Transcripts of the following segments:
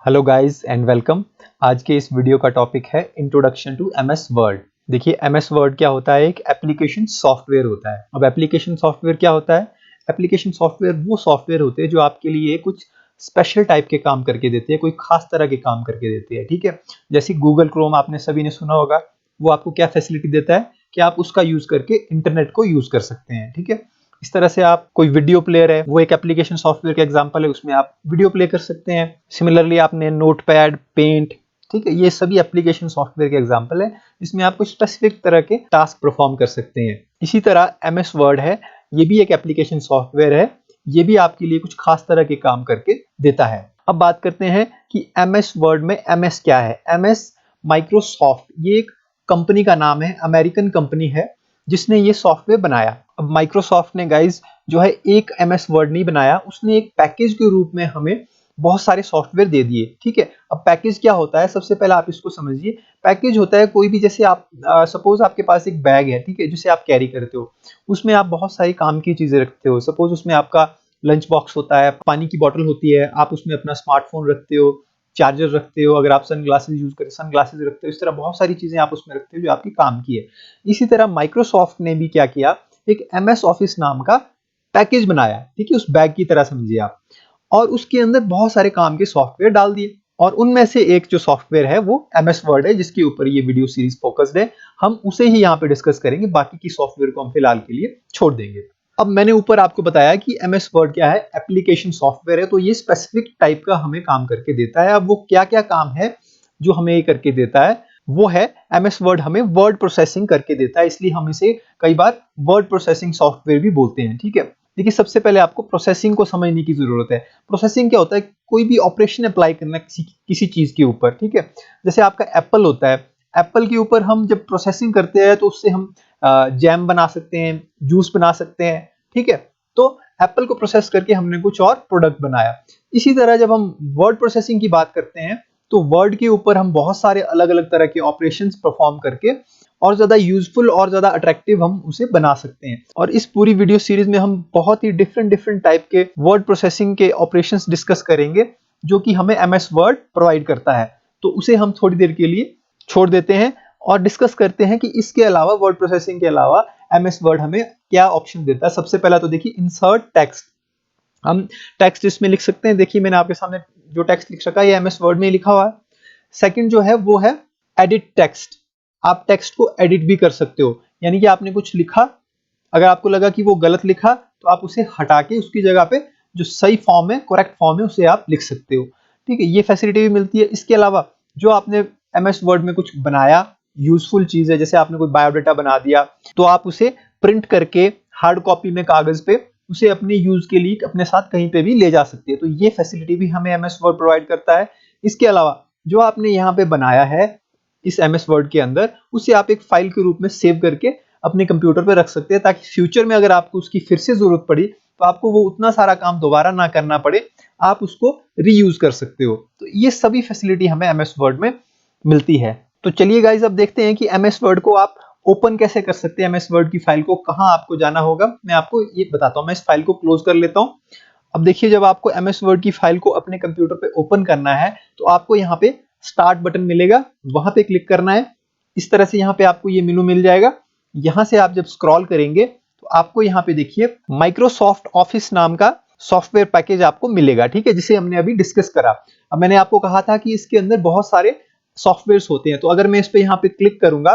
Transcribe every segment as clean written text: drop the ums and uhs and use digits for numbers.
Hello guys and welcome. आज के इस वीडियो का टॉपिक है इंट्रोडक्शन टू एमएस वर्ड। देखिए एमएस वर्ड क्या होता है, एक एप्लीकेशन सॉफ्टवेयर होता है। अब एप्लीकेशन सॉफ्टवेयर क्या होता है? एप्लीकेशन सॉफ्टवेयर वो सॉफ्टवेयर होते हैं जो आपके लिए कुछ स्पेशल टाइप के काम करके देते हैं, कोई खास तरह के काम करके देते हैं। ठीक है, जैसे गूगल क्रोम आपने सभी ने सुना होगा, वो आपको क्या फैसिलिटी देता है कि आप उसका यूज करके इंटरनेट को यूज कर सकते हैं। ठीक है, इस तरह से आप कोई वीडियो प्लेयर है, वो एक एप्लीकेशन सॉफ्टवेयर का एग्जांपल है, उसमें आप वीडियो प्ले कर सकते हैं। सिमिलरली आपने नोटपैड, पेंट, ठीक है, ये सभी एप्लीकेशन सॉफ्टवेयर के एग्जांपल है जिसमें आप कोई स्पेसिफिक तरह के टास्क परफॉर्म कर सकते हैं। इसी तरह एमएस वर्ड है, ये भी एक एप्लीकेशन सॉफ्टवेयर है, ये भी आपके लिए कुछ खास तरह के काम करके देता है। अब बात करते हैं कि एमएस वर्ड में एमएस क्या है। एमएस माइक्रोसॉफ्ट, ये एक कंपनी का नाम है, अमेरिकन कंपनी है जिसने ये सॉफ्टवेयर बनाया। अब माइक्रोसॉफ्ट ने गाइज जो है एक एमएस वर्ड नहीं बनाया, उसने एक पैकेज के रूप में हमें बहुत सारे सॉफ्टवेयर दे दिए। ठीक है, अब पैकेज क्या होता है, सबसे पहले आप इसको समझिए। पैकेज होता है कोई भी, जैसे आप सपोज आपके पास एक बैग है, ठीक है, जिसे आप कैरी करते हो, उसमें आप बहुत सारी काम की चीजें रखते हो। सपोज उसमें आपका लंच बॉक्स होता है, पानी की बोतल होती है, आप उसमें अपना स्मार्टफोन रखते हो, चार्जर रखते हो, अगर आप सन ग्लासेस यूज करें सन ग्लासेस रखते हो। इस तरह बहुत सारी चीजें आप उसमें रखते हो जो आपकी काम की है। इसी तरह माइक्रोसॉफ्ट ने भी क्या किया, एक एमएस ऑफिस नाम का पैकेज बनाया। ठीक है, उस बैग की तरह समझिए आप, और उसके अंदर बहुत सारे काम के सॉफ्टवेयर डाल दिए, और उनमें से एक जो सॉफ्टवेयर है वो एमएस वर्ड है, जिसके ऊपर ये वीडियो सीरीज फोकस्ड है। हम उसे ही यहाँ पे डिस्कस करेंगे, बाकी की सॉफ्टवेयर को हम फिलहाल के लिए छोड़ देंगे। अब मैंने ऊपर आपको बताया कि एमएस वर्ड क्या है, एप्लीकेशन सॉफ्टवेयर है, तो ये स्पेसिफिक टाइप का हमें काम करके देता है। अब वो क्या क्या काम है जो हमें ये करके देता है, वो है एमएस वर्ड हमें वर्ड प्रोसेसिंग करके देता है, इसलिए हम इसे कई बार वर्ड प्रोसेसिंग सॉफ्टवेयर भी बोलते हैं। ठीक है, देखिए सबसे पहले आपको प्रोसेसिंग को समझने की जरूरत है। प्रोसेसिंग क्या होता है, कोई भी ऑपरेशन अप्लाई करना किसी चीज के ऊपर। ठीक है, जैसे आपका एप्पल होता है, एप्पल के ऊपर हम जब प्रोसेसिंग करते हैं तो उससे हम जैम बना सकते हैं, जूस बना सकते हैं। ठीक है, तो एप्पल को प्रोसेस करके हमने कुछ और प्रोडक्ट बनाया। इसी तरह जब हम वर्ड प्रोसेसिंग की बात करते हैं तो वर्ड के ऊपर हम बहुत सारे अलग अलग तरह के ऑपरेशंस परफॉर्म करके और ज्यादा यूजफुल और ज्यादा अट्रैक्टिव हम उसे बना सकते हैं। और इस पूरी वीडियो सीरीज में हम बहुत ही डिफरेंट डिफरेंट टाइप के वर्ड प्रोसेसिंग के ऑपरेशंस डिस्कस करेंगे जो कि हमें एमएस वर्ड प्रोवाइड करता है। तो उसे हम थोड़ी देर के लिए छोड़ देते हैं और डिस्कस करते हैं कि इसके अलावा, वर्ड प्रोसेसिंग के अलावा, एमएस वर्ड हमें क्या ऑप्शन देता है। सबसे पहला तो देखिए इंसर्ट टेक्स्ट, हम टेक्स्ट इसमें लिख सकते हैं। देखिए मैंने आपके सामने जो टेक्स्ट लिख रखा है ये एमएस वर्ड में लिखा हुआ है। सेकंड जो है वो है एडिट टेक्स्ट, आप टेक्स्ट को एडिट भी कर सकते हो, यानी कि आपने कुछ लिखा, अगर आपको लगा कि वो गलत लिखा तो आप उसे हटा के उसकी जगह पे जो सही फॉर्म है, करेक्ट फॉर्म है, उसे आप लिख सकते हो। ठीक है, ये फैसिलिटी भी मिलती है। इसके अलावा जो आपने एमएस वर्ड में कुछ बनाया, यूजफुल चीज है, जैसे आपने कोई बायोडाटा बना दिया, तो आप उसे प्रिंट करके हार्ड कॉपी में कागज पे उसे अपने यूज के लिए अपने साथ कहीं पे भी ले जा सकते हैं। तो ये फैसिलिटी भी हमें एमएस वर्ड प्रोवाइड करता है। इसके अलावा जो आपने यहाँ पे बनाया है इस एमएस वर्ड के अंदर, उसे आप एक फाइल के रूप में सेव करके अपने कंप्यूटर पे रख सकते हैं, ताकि फ्यूचर में अगर आपको उसकी फिर से जरूरत पड़ी तो आपको वो उतना सारा काम दोबारा ना करना पड़े, आप उसको रीयूज कर सकते हो। तो ये सभी फैसिलिटी हमें एमएस वर्ड में मिलती है। तो चलिए गाइज अब देखते हैं कि एमएस वर्ड को आप ओपन कैसे कर सकते हैं। एमएस वर्ड की फाइल को कहां आपको जाना होगा, मैं आपको ये बताता हूं। मैं इस फाइल को क्लोज कर लेता हूं। अब देखिए, जब आपको एमएस वर्ड की फाइल को अपने कंप्यूटर पे ओपन करना है तो आपको यहाँ पे स्टार्ट बटन मिलेगा, वहां पे क्लिक करना है। इस तरह से यहाँ पे आपको ये मेनू मिल जाएगा। यहां से आप जब स्क्रॉल करेंगे तो आपको यहाँ पे देखिए माइक्रोसॉफ्ट ऑफिस नाम का सॉफ्टवेयर पैकेज आपको मिलेगा। ठीक है, जिसे हमने अभी डिस्कस करा। अब मैंने आपको कहा था कि इसके अंदर बहुत सारे सॉफ्टवेयर होते हैं, तो अगर मैं इस पे यहाँ पे क्लिक करूंगा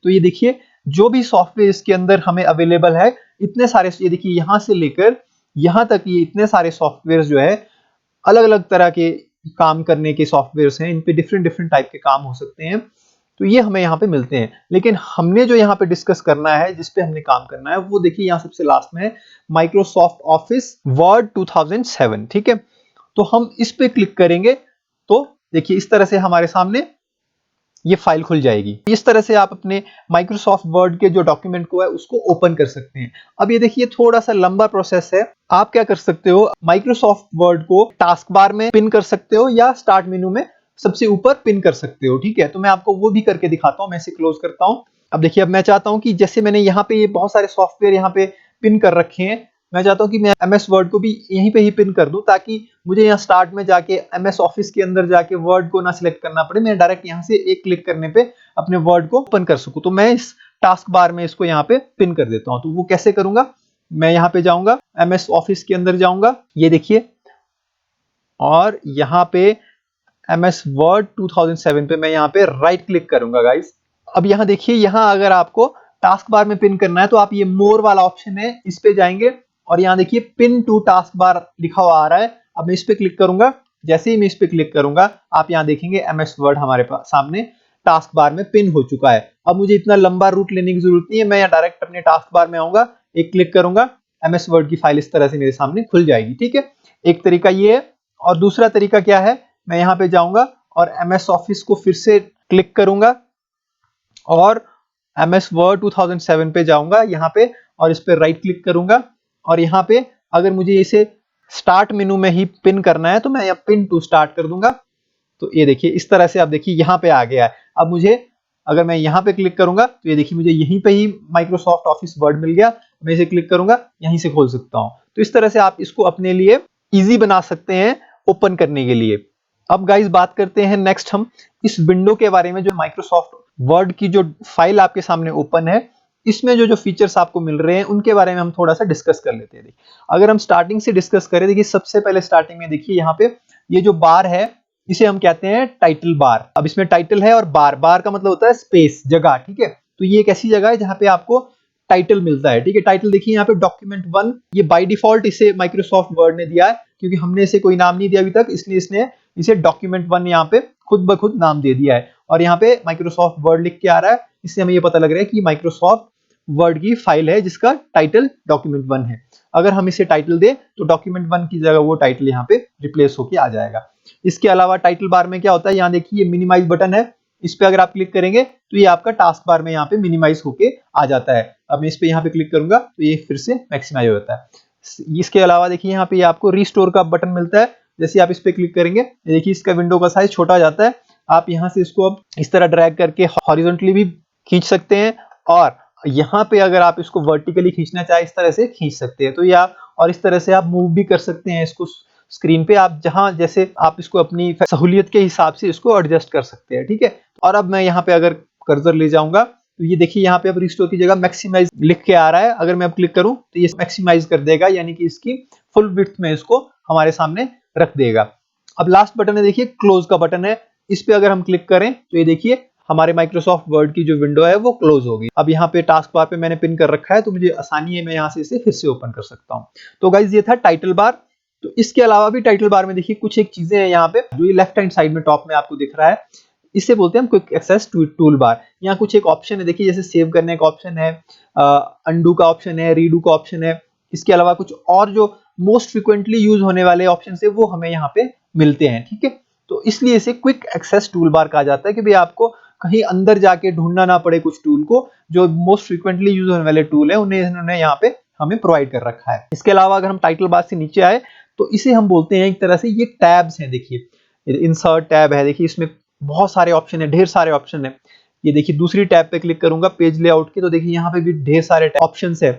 तो ये देखिए जो भी सॉफ्टवेयर इसके अंदर हमें अवेलेबल है, इतने सारे, ये देखिए यहां से लेकर यहां तक ये इतने सारे सॉफ्टवेयर जो है, अलग अलग तरह के काम करने के सॉफ्टवेयर हैं। इन पे डिफरेंट डिफरेंट टाइप के काम हो सकते हैं, तो ये हमें यहाँ पे मिलते हैं। लेकिन हमने जो यहाँ पे डिस्कस करना है, जिस पे हमने काम करना है, वो देखिए यहाँ सबसे लास्ट में है माइक्रोसॉफ्ट ऑफिस वर्ड 2007। ठीक है, तो हम इस पे क्लिक करेंगे तो देखिए इस तरह से हमारे सामने ये फाइल खुल जाएगी। इस तरह से आप अपने माइक्रोसॉफ्ट वर्ड के जो डॉक्यूमेंट को है उसको ओपन कर सकते हैं। अब ये देखिए थोड़ा सा लंबा प्रोसेस है। आप क्या कर सकते हो, माइक्रोसॉफ्ट वर्ड को टास्क बार में पिन कर सकते हो या स्टार्ट मेनू में सबसे ऊपर पिन कर सकते हो। ठीक है, तो मैं आपको वो भी करके दिखाता हूं। मैं इसे क्लोज करता हूं। अब देखिए, अब मैं चाहता हूं कि जैसे मैंने यहाँ पे ये बहुत सारे सॉफ्टवेयर यहाँ पे पिन कर रखे हैं, मैं चाहता हूँ कि मैं MS वर्ड को भी यहीं पे ही पिन कर दूं, ताकि मुझे यहाँ स्टार्ट में जाके MS ऑफिस के अंदर जाके वर्ड को ना सिलेक्ट करना पड़े, मैं डायरेक्ट यहाँ से एक क्लिक करने पे अपने वर्ड को ओपन कर सकूं। तो मैं इस टास्क बार में इसको यहाँ पे पिन कर देता हूँ। तो वो कैसे करूंगा, मैं यहाँ पे जाऊंगा, MS ऑफिस के अंदर जाऊंगा, ये देखिए, और यहाँ पे MS वर्ड 2007 पे मैं यहाँ पे राइट क्लिक करूंगा गाइस। अब यहाँ देखिए, यहाँ अगर आपको टास्क बार में पिन करना है तो आप ये मोर वाला ऑप्शन है, इस पे जाएंगे और यहाँ देखिए पिन टू टास्क बार लिखा हुआ आ रहा है। अब मैं इस पे क्लिक करूंगा, जैसे ही मैं इस पे क्लिक करूंगा आप यहाँ देखेंगे MS वर्ड हमारे पास सामने टास्क बार में पिन हो चुका है। अब मुझे इतना लंबा रूट लेने की जरूरत नहीं है, मैं यहाँ डायरेक्ट अपने टास्क बार में आऊंगा, एक क्लिक करूंगा, MS वर्ड की फाइल इस तरह से मेरे सामने खुल जाएगी। ठीक है, एक तरीका ये है। और दूसरा तरीका क्या है, मैं यहाँ पे जाऊंगा और MS ऑफिस को फिर से क्लिक करूंगा और MS वर्ड 2007 पे जाऊंगा यहाँ पे, और इस पे राइट क्लिक करूंगा, और यहाँ पे अगर मुझे इसे स्टार्ट मेनू में ही पिन करना है तो मैं यहाँ पिन टू स्टार्ट कर दूंगा। तो ये देखिए इस तरह से आप देखिए यहाँ पे आ गया है। अब मुझे, अगर मैं यहाँ पे क्लिक करूंगा तो ये देखिए मुझे यहीं पे ही माइक्रोसॉफ्ट ऑफिस वर्ड मिल गया, मैं इसे क्लिक करूंगा, यहीं से खोल सकता हूँ। तो इस तरह से आप इसको अपने लिए इजी बना सकते हैं ओपन करने के लिए। अब गाइस बात करते हैं नेक्स्ट हम इस विंडो के बारे में, जो माइक्रोसॉफ्ट वर्ड की जो फाइल आपके सामने ओपन है, इसमें जो जो फीचर्स आपको मिल रहे हैं उनके बारे में हम थोड़ा सा डिस्कस कर लेते हैं। देखिए, अगर हम स्टार्टिंग से डिस्कस करें, देखिए सबसे पहले स्टार्टिंग में देखिए यहाँ पे ये जो बार है इसे हम कहते हैं टाइटल बार। अब इसमें टाइटल है और बार, बार का मतलब होता है स्पेस, जगह। ठीक है, तो ये एक ऐसी जगह है जहां पे आपको टाइटल मिलता है। ठीक है, टाइटल देखिए यहाँ पे डॉक्यूमेंट 1, ये बाय डिफॉल्ट इसे माइक्रोसॉफ्ट वर्ड ने दिया है, क्योंकि हमने इसे कोई नाम नहीं दिया अभी तक, इसलिए इसने इसे डॉक्यूमेंट 1 यहाँ पे खुद ब खुद नाम दे दिया है। और यहाँ पे माइक्रोसॉफ्ट वर्ड लिख के आ रहा है, इससे हमें ये पता लग रहा है कि माइक्रोसॉफ्ट वर्ड की फाइल है जिसका टाइटल डॉक्यूमेंट 1 है। अगर हम इसे टाइटल दे तो डॉक्यूमेंट 1 की जगह वो टाइटल यहाँ पे रिप्लेस होके आ जाएगा। इसके अलावा टाइटल बार में क्या होता है, यहाँ देखिए मिनिमाइज बटन है, इस पे अगर आप क्लिक करेंगे तो ये आपका टास्क बार में यहाँ पे मिनिमाइज होके आ जाता है। अब मैं इस पे यहाँ पे क्लिक करूंगा तो ये फिर से मैक्सिमाइज हो जाता है। इसके अलावा देखिए यहाँ पे आपको रिस्टोर का बटन मिलता है, जैसे आप इस पे क्लिक करेंगे देखिए इसका विंडो का साइज छोटा हो जाता है। आप यहाँ से इसको अब इस तरह ड्रैग करके हॉरिजॉन्टली भी खींच सकते हैं, और यहाँ पे अगर आप इसको वर्टिकली खींचना चाहे इस तरह से खींच सकते हैं। तो ये आप, और इस तरह से आप मूव भी कर सकते हैं इसको स्क्रीन पे, आप जहां जैसे आप इसको अपनी सहूलियत के हिसाब से इसको एडजस्ट कर सकते हैं। ठीक है, और अब मैं यहाँ पे अगर कर्सर ले जाऊंगा तो ये देखिए यहाँ पे अब रिस्टोर की जगह मैक्सिमाइज लिख के आ रहा है। अगर मैं अब क्लिक करूं तो ये मैक्सिमाइज कर देगा, यानी कि इसकी फुल विड्थ में इसको हमारे सामने रख देगा। अब लास्ट बटन है देखिए क्लोज का बटन है, इस पे अगर हम क्लिक करें तो ये देखिए हमारे माइक्रोसॉफ्ट वर्ड की जो विंडो है वो क्लोज होगी। अब यहाँ पे टास्क बार पे मैंने पिन कर रखा है तो मुझे आसानी है, मैं यहाँ से इसे फिर से ओपन कर सकता हूँ। तो गाइज ये था टाइटल बार। तो इसके अलावा भी टाइटल बार में देखिए कुछ एक चीजें हैं यहाँ पे, जो ये लेफ्ट हैंड साइड में टॉप में आपको दिख रहा है, इसे बोलते हैं हम क्विक एक्सेस टूल बार। यहाँ कुछ एक ऑप्शन है देखिए, जैसे सेव करने का ऑप्शन है, अंडू का ऑप्शन है, रीडू का ऑप्शन है। इसके अलावा कुछ और जो मोस्ट फ्रिक्वेंटली यूज होने वाले ऑप्शन है वो हमें यहाँ पे मिलते हैं। ठीक है, तो इसलिए इसे क्विक एक्सेस टूल बार कहा जाता है कि भाई आपको कहीं अंदर जाके ढूंढना ना पड़े कुछ टूल को, जो मोस्ट फ्रिक्वेंटली यूज होने वाले टूल है उन्हें इन्होंने यहाँ पे हमें प्रोवाइड कर रखा है। इसके अलावा अगर हम टाइटल बार से नीचे आए तो इसे हम बोलते हैं एक तरह से ये टैब्स हैं। देखिए इंसर्ट टैब है, देखिए इसमें बहुत सारे ऑप्शन है, ढेर सारे ऑप्शन है। ये देखिए दूसरी टैब पे क्लिक करूंगा पेज लेआउट के, तो देखिए यहाँ पे भी ढेर सारे ऑप्शन है,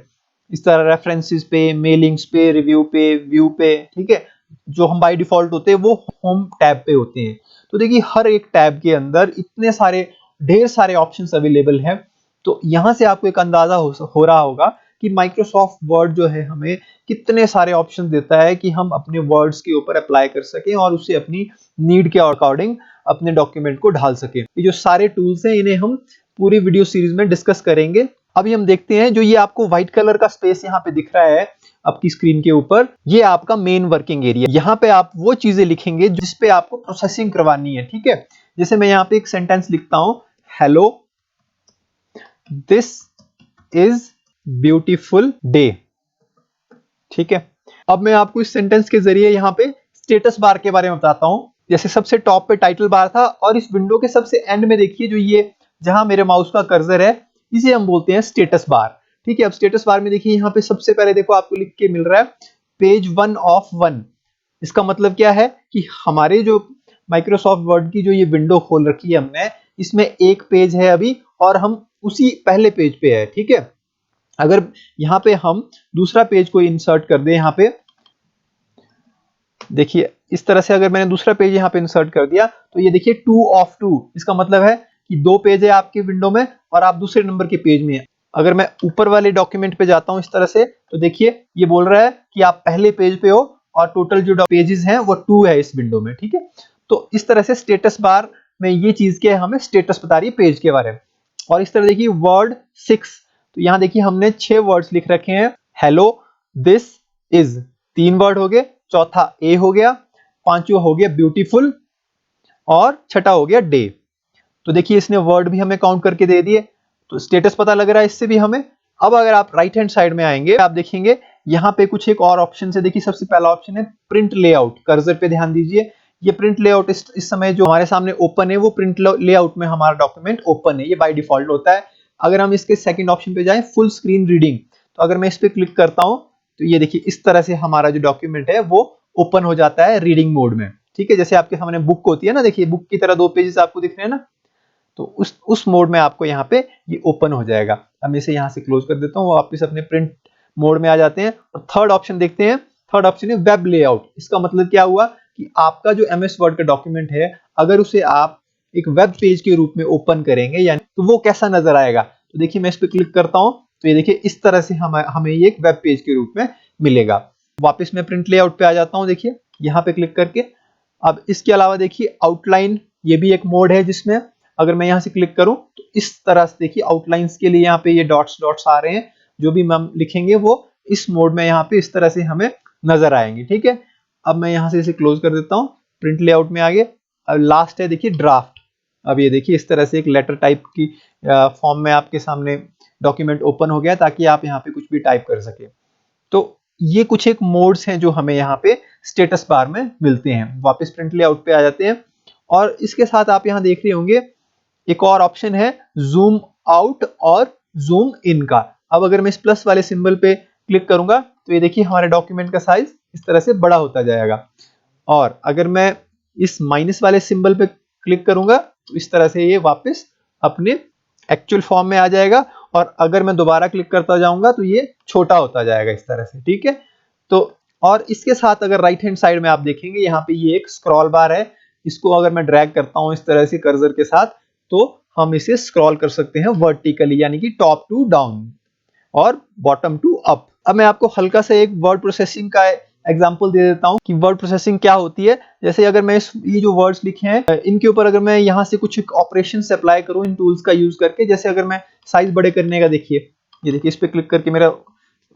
इस तरह रेफरेंसेस पे, मेलिंग्स पे, रिव्यू पे, व्यू पे। ठीक है, जो हम बाय डिफॉल्ट होते हैं वो होम टैब पे होते हैं। तो देखिए हर एक टैब के अंदर इतने सारे ढेर सारे ऑप्शंस अवेलेबल हैं। तो यहाँ से आपको एक अंदाजा हो रहा होगा कि माइक्रोसॉफ्ट वर्ड जो है हमें कितने सारे ऑप्शन देता है कि हम अपने वर्ड्स के ऊपर अप्लाई कर सकें और उसे अपनी नीड के अकॉर्डिंग अपने डॉक्यूमेंट को ढाल सकें। ये जो सारे टूल्स हैं इन्हें हम पूरी वीडियो सीरीज में डिस्कस करेंगे। अभी हम देखते हैं, जो ये आपको व्हाइट कलर का स्पेस यहाँ पे दिख रहा है आपकी स्क्रीन के ऊपर, ये आपका मेन वर्किंग एरिया। यहाँ पे आप वो चीजें लिखेंगे जिस पे आपको प्रोसेसिंग करवानी है। ठीक है, जैसे मैं यहाँ पे एक सेंटेंस लिखता हूं, hello this is beautiful day. ठीक है, अब मैं आपको इस सेंटेंस के जरिए यहाँ पे स्टेटस बार के बारे में बताता हूं। जैसे सबसे टॉप पे टाइटल बार था, और इस विंडो के सबसे एंड में देखिए जो ये जहां मेरे माउस का कर्सर है इसे हम बोलते हैं स्टेटस बार। ठीक है, अब स्टेटस बार में देखिए यहाँ पे सबसे पहले देखो आपको लिख के मिल रहा है पेज 1 ऑफ 1। इसका मतलब क्या है कि हमारे जो माइक्रोसॉफ्ट वर्ड की जो ये विंडो खोल रखी है हमने, इसमें एक पेज है अभी और हम उसी पहले पेज पे है। ठीक है, अगर यहाँ पे हम दूसरा पेज को इंसर्ट कर दें, यहाँ पे देखिए इस तरह से अगर मैंने दूसरा पेज यहाँ पे इंसर्ट कर दिया तो ये देखिए 2 ऑफ 2, इसका मतलब है कि 2 पेज है आपके विंडो में और आप दूसरे नंबर के पेज में है। अगर मैं ऊपर वाले डॉक्यूमेंट पे जाता हूं इस तरह से, तो देखिए ये बोल रहा है कि आप पहले पेज पे हो और टोटल जो पेजेस हैं वो 2 है इस विंडो में, ठीक है। तो इस तरह से स्टेटस बार में ये चीज के हमें स्टेटस बता रही है पेज के बारे में। और इस तरह देखिए वर्ड 6, तो यहाँ देखिए हमने 6 वर्ड्स लिख रखे हैं। हेलो, दिस, इज, 3 वर्ड हो गए, चौथा ए हो गया, पांचवा हो गया ब्यूटीफुल और छठा हो गया डे। तो देखिए इसने वर्ड भी हमें काउंट करके दे दिए, तो स्टेटस पता लग रहा है इससे भी हमें। अब अगर आप राइट हैंड साइड में आएंगे, आप देखेंगे यहाँ पे कुछ एक और ऑप्शन है। देखिए सबसे पहला ऑप्शन है प्रिंट लेआउट, कर्सर पे ध्यान दीजिए। ये प्रिंट लेआउट इस समय जो हमारे सामने ओपन है वो प्रिंट लेआउट में हमारा डॉक्यूमेंट ओपन है, ये बाय डिफॉल्ट होता है। अगर हम इसके सेकंड ऑप्शन पे जाएं फुल स्क्रीन रीडिंग, तो अगर मैं इस पे क्लिक करता हूं तो ये देखिए इस तरह से हमारा जो डॉक्यूमेंट है वो ओपन हो जाता है रीडिंग मोड में, ठीक है। जैसे आपके सामने बुक होती है ना, देखिए बुक की तरह 2 पेजेस आपको दिख रहे हैं ना, तो उस मोड में आपको यहाँ पे ये ओपन हो जाएगा। अब इसे यहाँ से क्लोज कर देता हूँ, वापस अपने प्रिंट मोड में आ जाते हैं और थर्ड ऑप्शन देखते हैं। थर्ड ऑप्शन है वेब लेआउट। इसका मतलब क्या हुआ कि आपका जो एमएस वर्ड का डॉक्यूमेंट है, अगर उसे आप एक वेब पेज के रूप में ओपन करेंगे यानी, तो वो कैसा नजर आएगा। तो देखिए मैं इस पर क्लिक करता हूँ तो ये देखिए इस तरह से हमें ये एक वेब पेज के रूप में मिलेगा। वापस मैं प्रिंट लेआउट पे आ जाता हूँ, देखिए यहाँ पे क्लिक करके। अब इसके अलावा देखिए आउटलाइन, ये भी एक मोड है जिसमें अगर मैं यहाँ से क्लिक करूं तो इस तरह से देखिए आउटलाइंस के लिए यहाँ पे ये डॉट्स डॉट्स आ रहे हैं। जो भी हम लिखेंगे वो इस मोड में यहाँ पे इस तरह से हमें नजर आएंगे, ठीक है। अब मैं यहाँ से इसे क्लोज कर देता हूँ, प्रिंट लेआउट में आगे। अब लास्ट है देखिए ड्राफ्ट। अब ये देखिए इस तरह से एक लेटर टाइप की फॉर्म में आपके सामने डॉक्यूमेंट ओपन हो गया ताकि आप यहाँ पे कुछ भी टाइप कर सके। तो ये कुछ एक मोड्स हैं जो हमें यहाँ पे स्टेटस बार में मिलते हैं। वापस प्रिंट लेआउट पे आ जाते हैं और इसके साथ आप यहाँ देख रहे होंगे एक और ऑप्शन है जूम आउट और जूम इन का। अब अगर मैं इस प्लस वाले सिंबल पे क्लिक करूंगा तो ये देखिए हमारे डॉक्यूमेंट का साइज इस तरह से बड़ा होता जाएगा। और अगर मैं इस माइनस वाले सिंबल पे क्लिक करूंगा तो इस तरह से ये वापस अपने एक्चुअल फॉर्म में आ जाएगा। और अगर मैं दोबारा क्लिक करता जाऊंगा तो ये छोटा होता जाएगा इस तरह से, ठीक है। तो और इसके साथ अगर राइट हैंड साइड में आप देखेंगे यहाँ पे ये एक स्क्रॉल बार है। इसको अगर मैं ड्रैग करता हूं इस तरह से कर्सर के साथ तो हम इसे स्क्रॉल कर सकते हैं वर्टिकली, यानी कि टॉप टू डाउन और बॉटम टू अप। अब मैं आपको हल्का सा एक वर्ड प्रोसेसिंग का एग्जांपल दे देता हूं कि वर्ड प्रोसेसिंग क्या होती है। जैसे अगर मैं ये जो वर्ड्स लिखे हैं इनके ऊपर अगर मैं यहाँ से कुछ ऑपरेशन अप्लाई करूं इन टूल्स का यूज करके, जैसे अगर मैं साइज बड़े करने का, देखिए ये देखिए इस पे क्लिक करके मेरा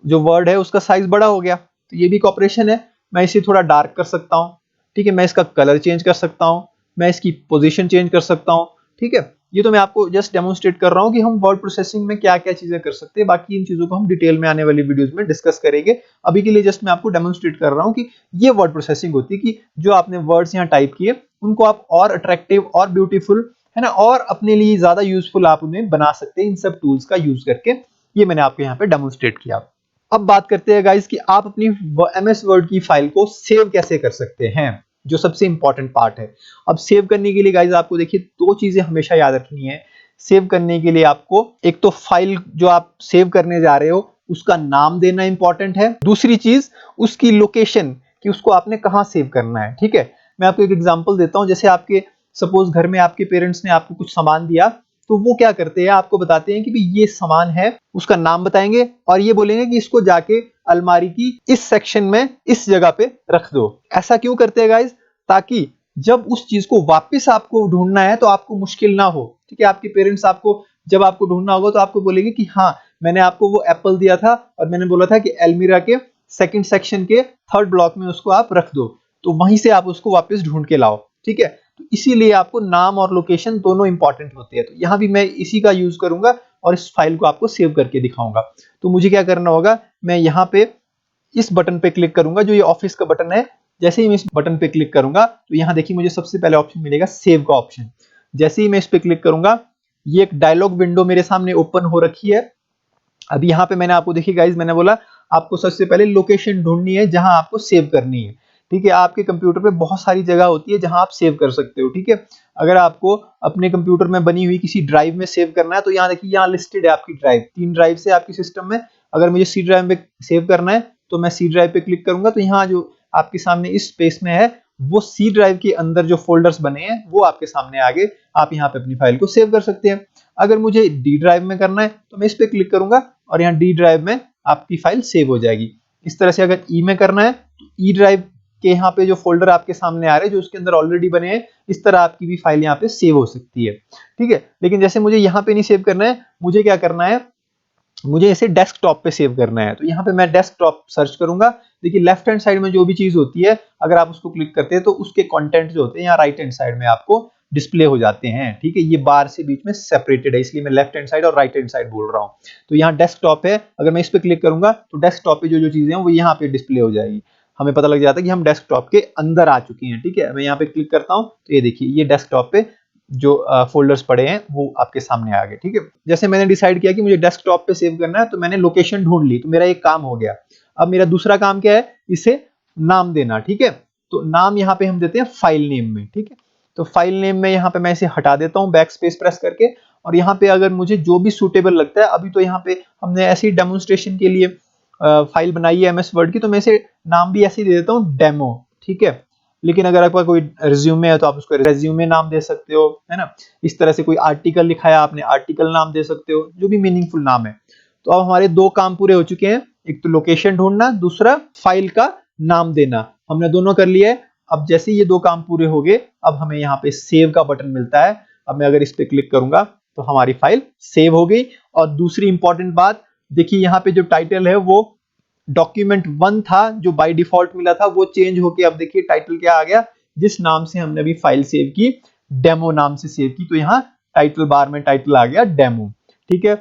जो वर्ड है उसका साइज बड़ा हो गया, तो ये भी एक ऑपरेशन है। मैं इसे थोड़ा डार्क कर सकता हूँ, ठीक है। मैं इसका कलर चेंज कर सकता हूँ, मैं इसकी पोजीशन चेंज कर सकता हूँ, ठीक है। ये तो मैं आपको जस्ट डेमोन्स्ट्रेट कर रहा हूँ कि हम वर्ड प्रोसेसिंग में क्या क्या चीजें कर सकते हैं। बाकी इन चीजों को हम डिटेल में आने वाली वीडियोस में डिस्कस करेंगे। अभी के लिए जस्ट मैं आपको डेमोन्स्ट्रेट कर रहा हूँ कि ये वर्ड प्रोसेसिंग होती है कि जो आपने वर्ड्स यहाँ टाइप किए उनको आप और अट्रैक्टिव और ब्यूटीफुल, है ना, और अपने लिए ज्यादा यूजफुल आप उन्हें बना सकते हैं इन सब टूल्स का यूज करके। ये मैंने आपको यहाँ पे डेमोन्स्ट्रेट किया। अब बात करते हैं गाइस कि आप अपनी एमएस वर्ड की फाइल को सेव कैसे कर सकते हैं, जो सबसे इंपॉर्टेंट पार्ट है। अब सेव करने के लिए गाइस आपको देखिए 2 चीजें हमेशा याद रखनी है। सेव करने के लिए आपको एक तो फाइल जो आप सेव करने जा रहे हो उसका नाम देना इंपॉर्टेंट है, दूसरी चीज उसकी लोकेशन कि उसको आपने कहां सेव करना है, ठीक है। मैं आपको एक एग्जांपल देता हूं। जैसे आपके सपोज घर में आपके पेरेंट्स ने आपको कुछ सामान दिया, तो वो क्या करते हैं, आपको बताते हैं कि भाई ये सामान है, उसका नाम बताएंगे और ये बोलेंगे कि इसको जाके अलमारी की इस सेक्शन में इस जगह पे रख दो। ऐसा क्यों करते हैं गाइस, ताकि जब उस चीज को वापस आपको ढूंढना है तो आपको मुश्किल ना हो, ठीक है। आपके पेरेंट्स आपको जब आपको ढूंढना होगा तो आपको बोलेंगे कि हाँ मैंने आपको वो एप्पल दिया था और मैंने बोला था कि अलमीरा के सेकंड सेक्शन के थर्ड ब्लॉक में उसको आप रख दो, तो वहीं से आप उसको वापस ढूंढ के लाओ, ठीक है। तो इसीलिए आपको नाम और लोकेशन दोनों इंपॉर्टेंट होते हैं। तो यहाँ भी मैं इसी का यूज करूंगा और इस फाइल को आपको सेव करके दिखाऊंगा। तो मुझे क्या करना होगा, मैं यहाँ पे इस बटन पे क्लिक करूंगा जो ये ऑफिस का बटन है। जैसे ही मैं इस बटन पे क्लिक करूंगा तो यहाँ देखिए मुझे सबसे पहले ऑप्शन मिलेगा सेव का ऑप्शन। जैसे ही मैं इस पे क्लिक करूंगा ये एक डायलॉग विंडो मेरे सामने ओपन हो रखी है। अब यहाँ पे मैंने आपको देखिए गाइज, मैंने बोला आपको सबसे पहले लोकेशन ढूंढनी है जहां आपको सेव करनी है। ठीक है। आपके कंप्यूटर पे बहुत सारी जगह होती है जहां आप सेव कर सकते हो, ठीक है। अगर आपको अपने कंप्यूटर में बनी हुई किसी ड्राइव में सेव करना है तो यहाँ देखिए, यहाँ लिस्टेड है आपकी ड्राइव, 3 ड्राइव से आपके सिस्टम में। अगर मुझे सी ड्राइव में सेव करना है तो मैं सी ड्राइव पे क्लिक करूंगा, तो यहाँ जो आपके सामने इस स्पेस में है वो सी ड्राइव के अंदर जो फोल्डर्स बने हैं वो आपके सामने आगे, आप यहाँ पे अपनी फाइल को सेव कर सकते हैं। अगर मुझे डी ड्राइव में करना है तो मैं इस पे क्लिक करूंगा और यहाँ डी ड्राइव में आपकी फाइल सेव हो जाएगी। इस तरह से अगर ई में करना है तो ई ड्राइव के यहाँ पे जो फोल्डर आपके सामने आ रहे हैं जो उसके अंदर ऑलरेडी बने हैं, इस तरह आपकी भी फाइल यहाँ पे सेव हो सकती है, ठीक है। लेकिन जैसे मुझे यहाँ पे नहीं सेव करना है, मुझे क्या करना है, मुझे इसे डेस्कटॉप पे सेव करना है। तो यहाँ पे मैं डेस्कटॉप सर्च करूंगा। देखिए लेफ्ट हैंड साइड में जो भी चीज होती है अगर आप उसको क्लिक करते हैं तो उसके कंटेंट जो होते हैं यहाँ राइट हैंड साइड में आपको डिस्प्ले हो जाते हैं, ठीक है। ये बार से बीच में सेपरेटेड है, इसलिए मैं लेफ्ट हैंड साइड और राइट हैंड साइड बोल रहा हूँ। तो यहाँ डेस्कटॉप है, अगर मैं इस पे क्लिक करूंगा तो डेस्कटॉप पे जो जो चीजें हैं वो यहाँ पे डिस्प्ले हो जाएगी। हमें पता लग जाता है कि हम डेस्कटॉप के अंदर आ चुके हैं, ठीक है। मैं यहाँ पे क्लिक करता हूँ तो ये देखिए ये डेस्कटॉप पे जो फोल्डर्स पड़े हैं वो आपके सामने आ गए, ठीक है। जैसे मैंने डिसाइड किया कि मुझे डेस्कटॉप पे सेव करना है तो मैंने लोकेशन ढूंढ ली, तो मेरा एक काम हो गया। अब मेरा दूसरा काम क्या है, इसे नाम देना, ठीक है। तो नाम यहाँ पे हम देते हैं फाइल नेम में, ठीक है। तो फाइल नेम में यहाँ पे मैं इसे हटा देता हूँ बैक स्पेस प्रेस करके, और यहाँ पे अगर मुझे जो भी सूटेबल लगता है, अभी तो यहाँ पे हमने ऐसी डेमोन्स्ट्रेशन के लिए फाइल बनाई है एमएस वर्ड की, तो मैं इसे नाम भी ऐसे ही दे देता हूँ डेमो, ठीक है। लेकिन अगर आपका कोई रिज्यूमे है तो आप उसको रिज्यूमे नाम दे सकते हो, है ना। इस तरह से कोई आर्टिकल लिखा है आपने, आर्टिकल नाम दे सकते हो, जो भी मीनिंगफुल नाम है। तो अब हमारे 2 काम पूरे हो चुके हैं, एक तो लोकेशन ढूंढना, दूसरा फाइल का नाम देना। हमने दोनों कर लिया है। अब जैसे ये 2 काम पूरे हो गए, अब हमें यहाँ पे सेव का बटन मिलता है। अब मैं अगर इस पे क्लिक करूंगा तो हमारी फाइल सेव हो गई। और दूसरी इंपॉर्टेंट बात देखिए, यहाँ पे जो टाइटल है वो डॉक्यूमेंट 1 था जो बाय डिफॉल्ट मिला था, वो चेंज होके अब देखिए टाइटल क्या आ गया, जिस नाम से हमने अभी फाइल सेव की, डेमो नाम से सेव की, तो यहाँ टाइटल बार में टाइटल आ गया डेमो, ठीक है।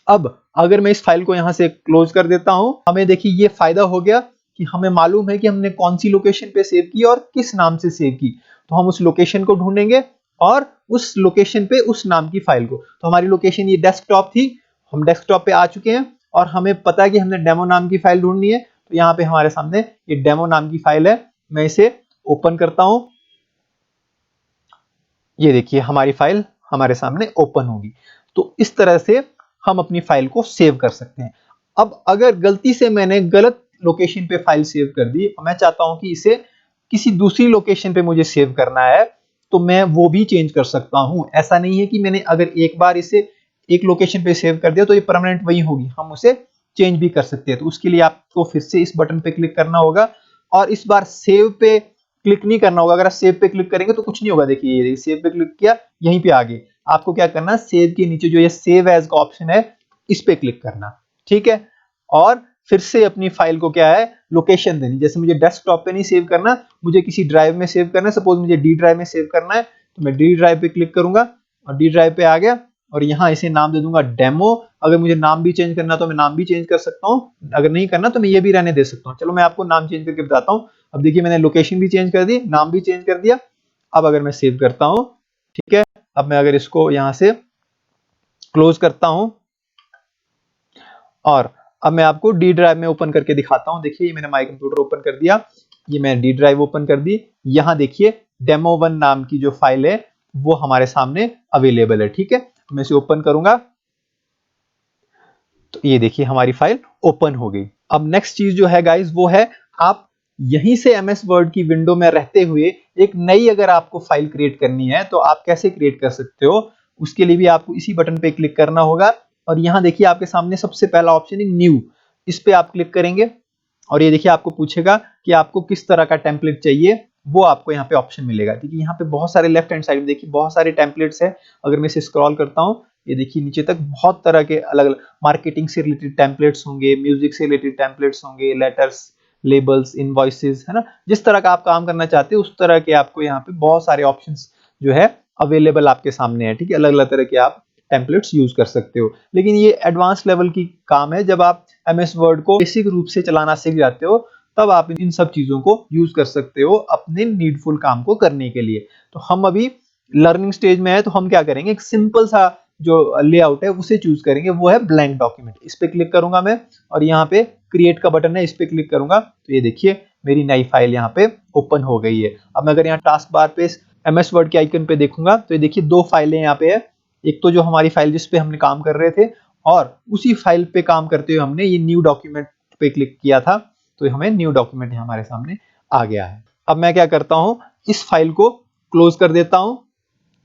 अब अगर मैं इस फाइल को यहां से क्लोज कर देता हूं, हमें देखिए ये फायदा हो गया कि हमें मालूम है कि हमने कौन सी लोकेशन पे सेव की और किस नाम से सेव की। तो हम उस लोकेशन को ढूंढेंगे और उस लोकेशन पे उस नाम की फाइल को, तो हमारी लोकेशन ये डेस्कटॉप थी, हम डेस्कटॉप पे आ चुके हैं और हमें पता है कि हमने डेमो नाम की फाइल ढूंढनी है। तो यहाँ पे हमारे सामने ये डेमो नाम की फाइल है, मैं इसे ओपन करता हूं। ये देखिए हमारी फाइल हमारे सामने ओपन होगी। तो इस तरह से हम अपनी फाइल को सेव कर सकते हैं। अब अगर गलती से मैंने गलत लोकेशन पे फाइल सेव कर दी और मैं चाहता हूं कि इसे किसी दूसरी लोकेशन पे मुझे सेव करना है, तो मैं वो भी चेंज कर सकता हूं। ऐसा नहीं है कि मैंने अगर एक बार इसे एक लोकेशन पे सेव कर दिया तो ये परमानेंट वही होगी, हम उसे चेंज भी कर सकते हैं। तो उसके लिए आपको फिर से इस बटन पे क्लिक करना होगा और इस बार सेव पे क्लिक नहीं करना होगा। अगर आप सेव पे क्लिक करेंगे तो कुछ नहीं होगा। देखिए ये सेव पे क्लिक किया, यहीं पे आगे आपको क्या करना है, सेव के नीचे जो ये सेव एज का ऑप्शन है इस पे क्लिक करना, ठीक है। और फिर से अपनी फाइल को क्या है, लोकेशन देनी। जैसे मुझे डेस्कटॉप पे नहीं सेव करना, मुझे किसी ड्राइव में सेव करना है, सपोज मुझे डी ड्राइव में सेव करना है, तो मैं डी ड्राइव पे क्लिक करूंगा और डी ड्राइव पे आ गया और यहाँ इसे नाम दे दूंगा डेमो। अगर मुझे नाम भी चेंज करना तो मैं नाम भी चेंज कर सकता हूँ, अगर नहीं करना तो मैं ये भी रहने दे सकता हूँ। चलो मैं आपको नाम चेंज करके बताता हूँ। अब देखिए मैंने लोकेशन भी चेंज कर दी, नाम भी चेंज कर दिया। अब अगर मैं सेव करता हूं, ठीक है, अब मैं अगर इसको यहां से क्लोज करता हूं और अब मैं आपको डी ड्राइव में ओपन करके दिखाता हूं। देखिए मैंने माई कंप्यूटर ओपन कर दिया, ये मैंने डी ड्राइव ओपन कर दी। यहां देखिए डेमो 1 नाम की जो फाइल है वो हमारे सामने अवेलेबल है, ठीक है। मैं इसे ओपन करूंगा तो ये देखिए हमारी फाइल ओपन हो गई। अब नेक्स्ट चीज जो है गाइस वो है, आप यहीं से एमएस वर्ड की विंडो में रहते हुए एक नई अगर आपको फाइल क्रिएट करनी है तो आप कैसे क्रिएट कर सकते हो। उसके लिए भी आपको इसी बटन पे क्लिक करना होगा और यहाँ देखिए आपके सामने सबसे पहला ऑप्शन है न्यू, इस पे आप क्लिक करेंगे और ये देखिए आपको पूछेगा कि आपको किस तरह का टेम्पलेट चाहिए, वो आपको यहाँ पे ऑप्शन मिलेगा। देखिए यहाँ पे बहुत सारे लेफ्ट हैंड साइड में देखिए बहुत सारे टेम्पलेट्स है। अगर मैं इसे स्क्रॉल करता हूँ, ये देखिए नीचे तक बहुत तरह के अलग अलग मार्केटिंग से रिलेटेड टेम्पलेट्स होंगे, म्यूजिक से रिलेटेड टेम्पलेट्स होंगे, लेटर्स, लेबल्स, इनवॉइसेस, है ना। जिस तरह का आप काम करना चाहते हो उस तरह के आपको यहाँ पे बहुत सारे ऑप्शंस जो है अवेलेबल आपके सामने है, ठीक है। अलग अलग तरह के आप टेम्पलेट्स यूज कर सकते हो। लेकिन ये एडवांस लेवल की काम है, जब आप एमएस वर्ड को बेसिक रूप से चलाना सीख जाते हो तब आप इन सब चीजों को यूज कर सकते हो अपने नीडफुल काम को करने के लिए। तो हम अभी लर्निंग स्टेज में है, तो हम क्या करेंगे, एक सिंपल सा जो लेआउट है उसे चूज करेंगे, वो है ब्लैंक डॉक्यूमेंट। इस पे क्लिक करूंगा मैं और यहाँ पे क्रिएट का बटन है, इस पे क्लिक करूंगा तो ये देखिए मेरी नई फाइल यहाँ पे ओपन हो गई है। अब मैं अगर यहाँ टास्क बार पे MS वर्ड के आइकन पे देखूंगा तो ये देखिए दो फाइलें यहाँ पे है। एक तो जो हमारी फाइल जिस पे हमने काम कर रहे थे, और उसी फाइल पे काम करते हुए हमने ये न्यू डॉक्यूमेंट पे क्लिक किया था, तो हमें न्यू डॉक्यूमेंट हमारे सामने आ गया है। अब मैं क्या करता हूँ, इस फाइल को क्लोज कर देता हूँ,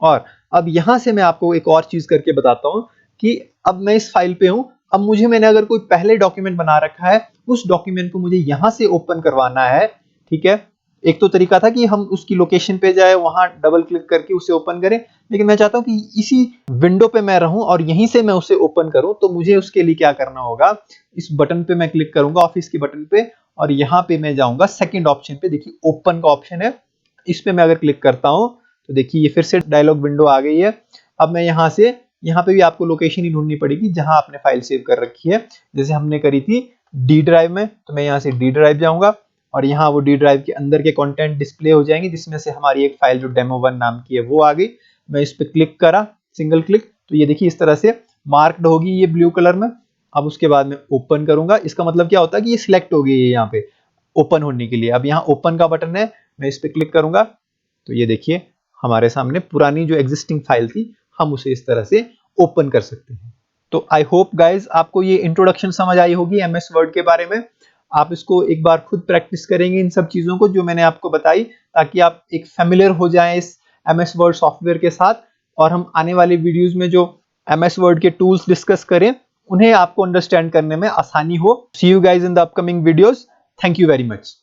और अब यहां से मैं आपको एक और चीज करके बताता हूं कि अब मैं इस फाइल पे हूं। अब मैंने अगर कोई पहले डॉक्यूमेंट बना रखा है, उस डॉक्यूमेंट को मुझे यहां से ओपन करवाना है, ठीक है। एक तो तरीका था कि हम उसकी लोकेशन पे जाए, वहां डबल क्लिक करके उसे ओपन करें, लेकिन मैं चाहता हूं कि इसी विंडो पे मैं रहूं और यहीं से मैं उसे ओपन करूं। तो मुझे उसके लिए क्या करना होगा, इस बटन पे मैं क्लिक करूंगा, ऑफिस के बटन पे, और यहां पे मैं जाऊंगा सेकंड ऑप्शन पे। देखिए ओपन का ऑप्शन है, इस पे मैं अगर क्लिक करता हूं तो देखिए ये फिर से डायलॉग विंडो आ गई है। अब मैं यहाँ पे भी आपको लोकेशन ही ढूंढनी पड़ेगी जहां आपने फाइल सेव कर रखी है। जैसे हमने करी थी डी ड्राइव में, तो मैं यहाँ से डी ड्राइव जाऊंगा और यहाँ वो डी ड्राइव के अंदर के कंटेंट डिस्प्ले हो जाएंगे, जिसमें से हमारी एक फाइल जो डेमो1 नाम की है वो आ गई। मैं इस पे क्लिक करा, सिंगल क्लिक, तो ये देखिए इस तरह से मार्क्ड होगी ये ब्लू कलर में। अब उसके बाद में ओपन करूंगा, इसका मतलब क्या होता है कि ये सिलेक्ट हो गई है यहाँ पे ओपन होने के लिए। अब यहाँ ओपन का बटन है, मैं इस पे क्लिक करूंगा तो ये देखिए हमारे सामने पुरानी जो एग्जिस्टिंग फाइल थी, हम उसे इस तरह से ओपन कर सकते हैं। तो आई होप गाइज आपको ये इंट्रोडक्शन समझ आई होगी MS वर्ड के बारे में। आप इसको एक बार खुद प्रैक्टिस करेंगे इन सब चीजों को जो मैंने आपको बताई, ताकि आप एक फेमिलियर हो जाएं इस MS वर्ड सॉफ्टवेयर के साथ, और हम आने वाले वीडियोस में जो MS वर्ड के टूल्स डिस्कस करें उन्हें आपको अंडरस्टैंड करने में आसानी हो। See you guys in the upcoming videos. Thank you very much.